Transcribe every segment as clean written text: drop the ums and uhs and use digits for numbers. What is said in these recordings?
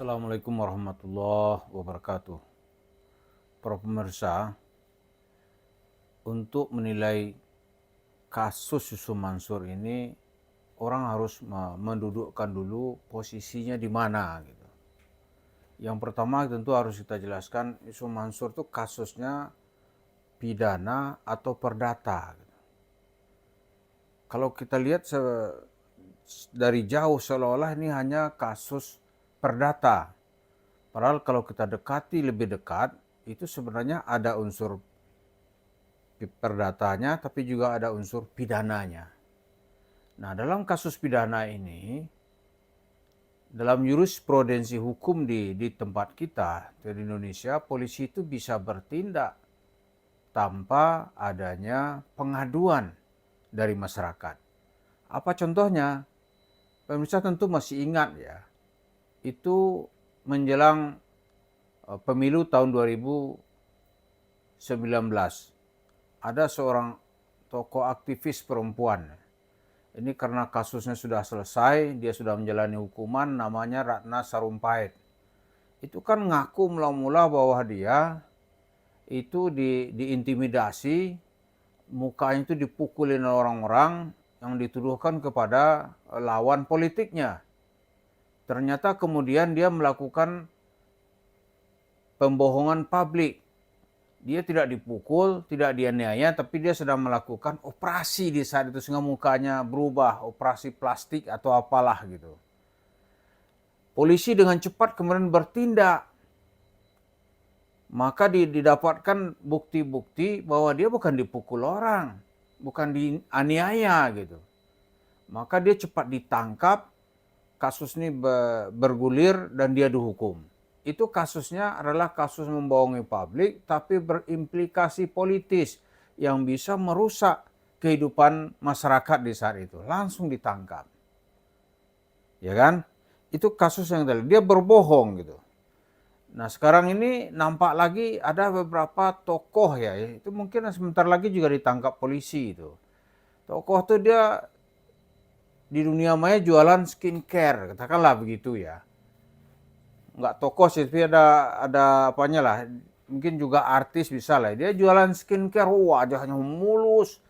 Assalamualaikum warahmatullahi wabarakatuh. Para pemirsa, untuk menilai kasus Yusuf Mansur ini, orang harus mendudukkan dulu posisinya di mana gitu. Yang pertama tentu harus kita jelaskan, Yusuf Mansur itu kasusnya pidana atau perdata. Gitu. Kalau kita lihat dari jauh seolah-olah ini hanya kasus perdata. Padahal kalau kita dekati lebih dekat, itu sebenarnya ada unsur perdatanya, tapi juga ada unsur pidananya. Nah, dalam kasus pidana ini, dalam jurisprudensi hukum di tempat kita, di Indonesia, polisi itu bisa bertindak tanpa adanya pengaduan dari masyarakat. Apa contohnya? Pemirsa tentu masih ingat ya, itu menjelang pemilu tahun 2019, ada seorang tokoh aktivis perempuan. Ini karena kasusnya sudah selesai, dia sudah menjalani hukuman, namanya Ratna Sarumpait. Itu kan ngaku mula-mula bahwa dia itu diintimidasi, mukanya itu dipukulin orang-orang yang dituduhkan kepada lawan politiknya. Ternyata kemudian dia melakukan pembohongan publik. Dia tidak dipukul, tidak dianiaya, tapi dia sedang melakukan operasi di saat itu sehingga mukanya berubah, operasi plastik atau apalah gitu. Polisi dengan cepat kemudian bertindak. Maka didapatkan bukti-bukti bahwa dia bukan dipukul orang, bukan dianiaya gitu. Maka dia cepat ditangkap, kasus ini bergulir dan dia dihukum. Itu kasusnya adalah kasus membohongi publik tapi berimplikasi politis yang bisa merusak kehidupan masyarakat di saat itu. Langsung ditangkap. Ya kan? Itu kasus yang tadi. Dia berbohong gitu. Nah sekarang ini nampak lagi ada beberapa tokoh ya. Itu mungkin sebentar lagi juga ditangkap polisi itu. Tokoh itu dia di dunia maya jualan skincare. Katakanlah begitu ya. Nggak tokoh sih, tapi ada apanya lah. Mungkin juga artis bisa lah. Dia jualan skincare, wajahnya mulus.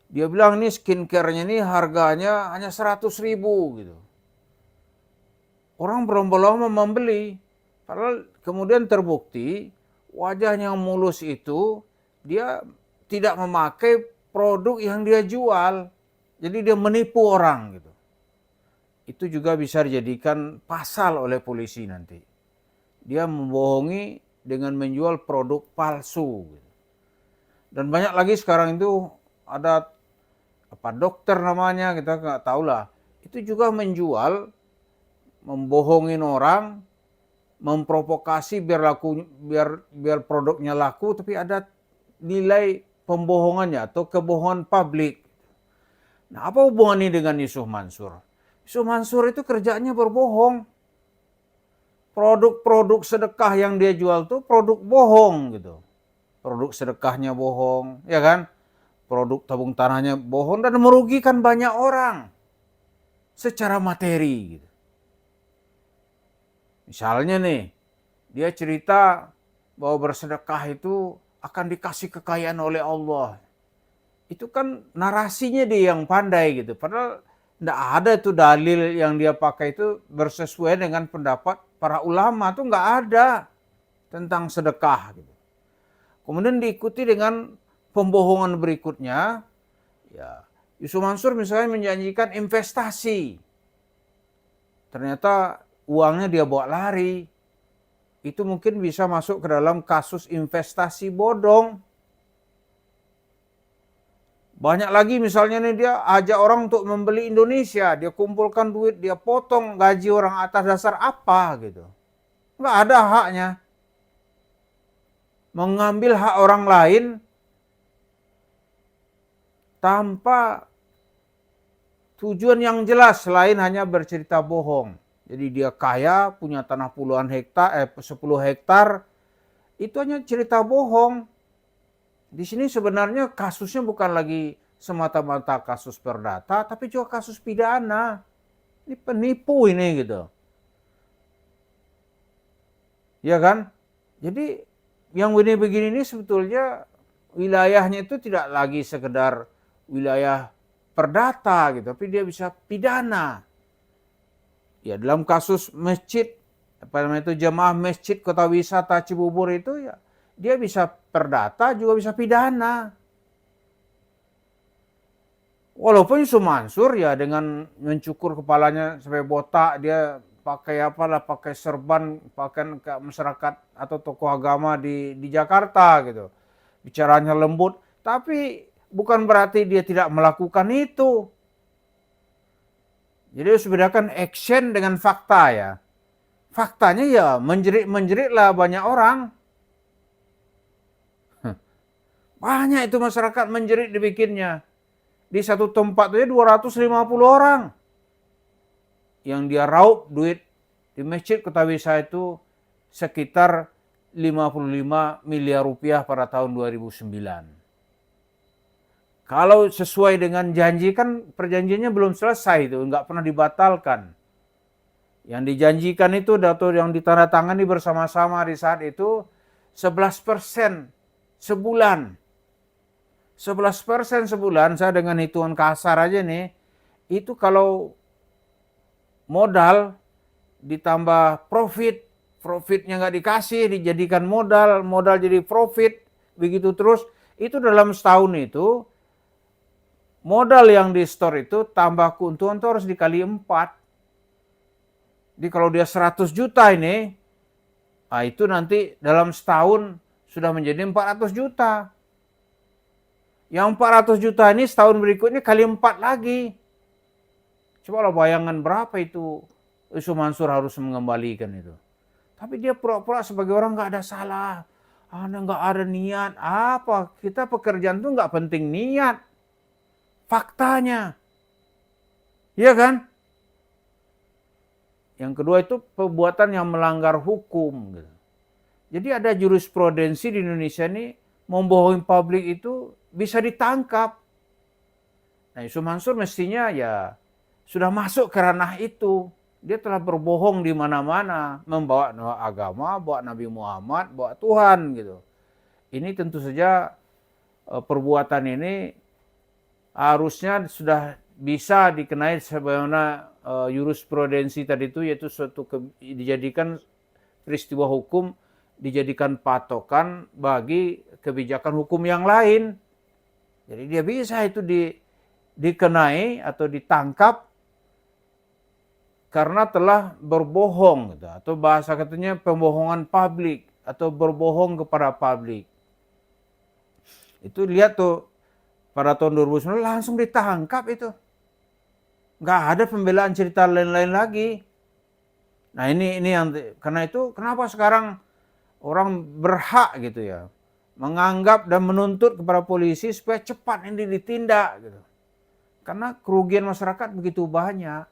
Dia bilang ini skincare-nya ini harganya hanya 100.000 gitu. Orang berlomba-lomba membeli. Padahal kemudian terbukti wajahnya yang mulus itu dia tidak memakai produk yang dia jual. Jadi dia menipu orang gitu. Itu juga bisa dijadikan pasal oleh polisi nanti. Dia membohongi dengan menjual produk palsu. Dan banyak lagi sekarang itu ada apa dokter namanya, kita nggak tahu lah. Itu juga menjual, membohongin orang, memprovokasi biar produknya laku, tapi ada nilai pembohongannya atau kebohongan publik. Nah, apa hubungannya dengan Yusuf Mansur? Yusuf Mansur itu kerjanya berbohong. Produk-produk sedekah yang dia jual tuh produk bohong gitu. Produk sedekahnya bohong, ya kan? Produk tabung tanahnya bohong dan merugikan banyak orang secara materi gitu. Misalnya nih, dia cerita bahwa bersedekah itu akan dikasih kekayaan oleh Allah. Itu kan narasinya dia yang pandai gitu. Padahal tidak ada itu dalil yang dia pakai itu bersesuaian dengan pendapat para ulama, tuh nggak ada tentang sedekah gitu. Kemudian diikuti dengan pembohongan berikutnya, ya Yusuf Mansur misalnya menjanjikan investasi, ternyata uangnya dia bawa lari. Itu mungkin bisa masuk ke dalam kasus investasi bodong. Banyak lagi misalnya nih dia ajak orang untuk membeli Indonesia, dia kumpulkan duit, dia potong gaji orang atas dasar apa gitu. Nggak ada haknya. Mengambil hak orang lain tanpa tujuan yang jelas selain hanya bercerita bohong. Jadi dia kaya, punya tanah puluhan hektar, 10 hektar, itu hanya cerita bohong. Di sini sebenarnya kasusnya bukan lagi semata-mata kasus perdata, tapi juga kasus pidana. Ini penipu ini gitu. Ya kan? Jadi yang begini ini sebetulnya wilayahnya itu tidak lagi sekedar wilayah perdata gitu, tapi dia bisa pidana. Ya dalam kasus masjid, apa namanya itu, jemaah masjid kota wisata Cibubur itu, ya dia bisa perdata juga bisa pidana. Walaupun Yusuf Mansur ya dengan mencukur kepalanya sampai botak, dia pakai apalah, pakai serban, pakaian ke masyarakat atau tokoh agama di Jakarta gitu. Bicaranya lembut, tapi bukan berarti dia tidak melakukan itu. Jadi harus bedakan action dengan fakta ya. Faktanya ya menjerit-menjeritlah banyak orang. Banyak itu masyarakat menjerit dibikinnya. Di satu tempat aja 250 orang. Yang dia raup duit di masjid kota wisata itu sekitar 55 miliar rupiah pada tahun 2009. Kalau sesuai dengan janji, kan perjanjiannya belum selesai itu, nggak pernah dibatalkan. Yang dijanjikan itu atau yang ditandatangani bersama-sama di saat itu 11% sebulan. 11% sebulan, saya dengan hitungan kasar aja nih, itu kalau modal ditambah profitnya nggak dikasih, dijadikan modal jadi profit, begitu terus, itu dalam setahun itu, modal yang di store itu tambah keuntungan itu harus dikali 4. Jadi kalau dia 100 juta ini, itu nanti dalam setahun sudah menjadi 400 juta. Yang 400 juta ini setahun berikutnya kali 4 lagi. Coba lah bayangan berapa itu Yusuf Mansur harus mengembalikan itu. Tapi dia pura-pura sebagai orang nggak ada salah. Anda nggak ada niat. Apa? Kita pekerjaan itu nggak penting niat. Faktanya. Iya kan? Yang kedua itu perbuatan yang melanggar hukum. Jadi ada jurisprudensi di Indonesia ini, membohongi publik itu bisa ditangkap. Nah, Yusuf Mansur mestinya ya sudah masuk ke ranah itu. Dia telah berbohong di mana-mana, membawa agama, bawa Nabi Muhammad, bawa Tuhan gitu. Ini tentu saja perbuatan ini harusnya sudah bisa dikenai sebagaimana jurisprudensi tadi itu, yaitu suatu dijadikan peristiwa hukum, dijadikan patokan bagi kebijakan hukum yang lain. Jadi dia bisa itu dikenai atau ditangkap karena telah berbohong gitu, atau bahasa katanya pembohongan publik atau berbohong kepada publik. Itu lihat tuh pada tahun 2009 langsung ditangkap itu. Nggak ada pembelaan cerita lain-lain lagi. Nah ini yang karena itu kenapa sekarang orang berhak gitu ya menganggap dan menuntut kepada polisi supaya cepat ini ditindak gitu. Karena kerugian masyarakat begitu banyak.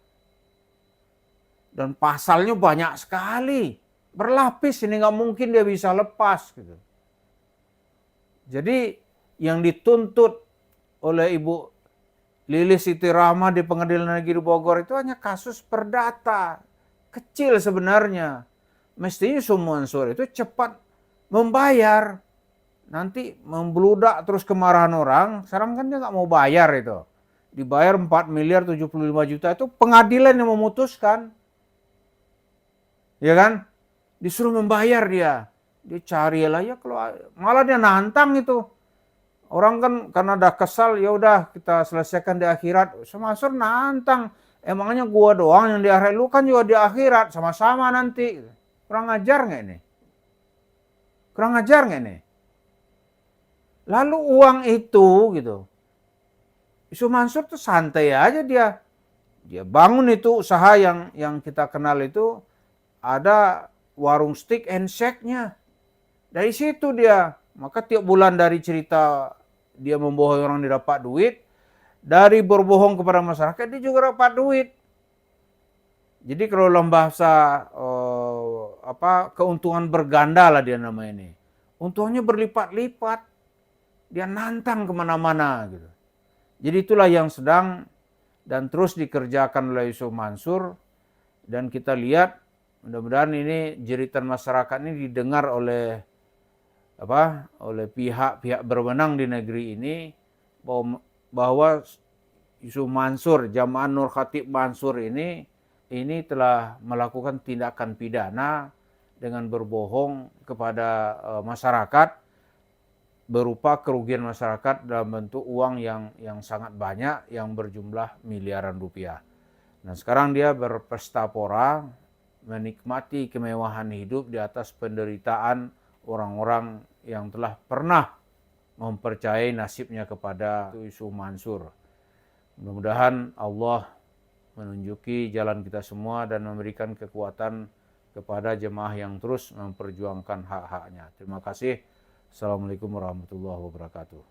Dan pasalnya banyak sekali. Berlapis, ini nggak mungkin dia bisa lepas gitu. Jadi yang dituntut oleh Ibu Lilis Siti Rahma di Pengadilan Negeri Bogor itu hanya kasus perdata. Kecil sebenarnya. Mestinya Yusuf Mansur itu cepat membayar. Nanti membludak terus kemarahan orang. Sekarang kan dia nggak mau bayar itu. Dibayar 4 miliar 75 juta itu pengadilan yang memutuskan. Ya kan? Disuruh membayar dia. Dia cari lah ya, kalau malah dia nantang itu. Orang kan karena udah kesal, ya udah kita selesaikan di akhirat. Yusuf Mansur nantang. Emangnya gua doang yang di akhirat, lu kan juga di akhirat, sama-sama nanti. Kurang ajar nggak ini? Kurang ajar nggak ini? Lalu uang itu gitu, Yusuf Mansur tuh santai aja dia. Dia bangun itu usaha yang kita kenal itu, ada warung steak and shake-nya. Dari situ dia, maka tiap bulan dari cerita dia membohongi orang dia dapat duit, dari berbohong kepada masyarakat dia juga dapat duit. Jadi kalau dalam bahasa keuntungan berganda lah dia nama ini. Untungnya berlipat-lipat. Dia nantang kemana-mana gitu. Jadi itulah yang sedang dan terus dikerjakan oleh Yusuf Mansur. Dan kita lihat Mudah-mudahan ini jeritan masyarakat ini didengar oleh pihak-pihak berwenang di negeri ini, bahwa Yusuf Mansur, Jamaah Nur Khatib Mansur ini telah melakukan tindakan pidana dengan berbohong kepada masyarakat berupa kerugian masyarakat dalam bentuk uang yang sangat banyak, yang berjumlah miliaran rupiah. Nah, sekarang dia berpesta pora, menikmati kemewahan hidup di atas penderitaan orang-orang yang telah pernah mempercayai nasibnya kepada Yusuf Mansur. Mudah-mudahan Allah menunjuki jalan kita semua dan memberikan kekuatan kepada jemaah yang terus memperjuangkan hak-haknya. Terima kasih. Assalamualaikum warahmatullahi wabarakatuh.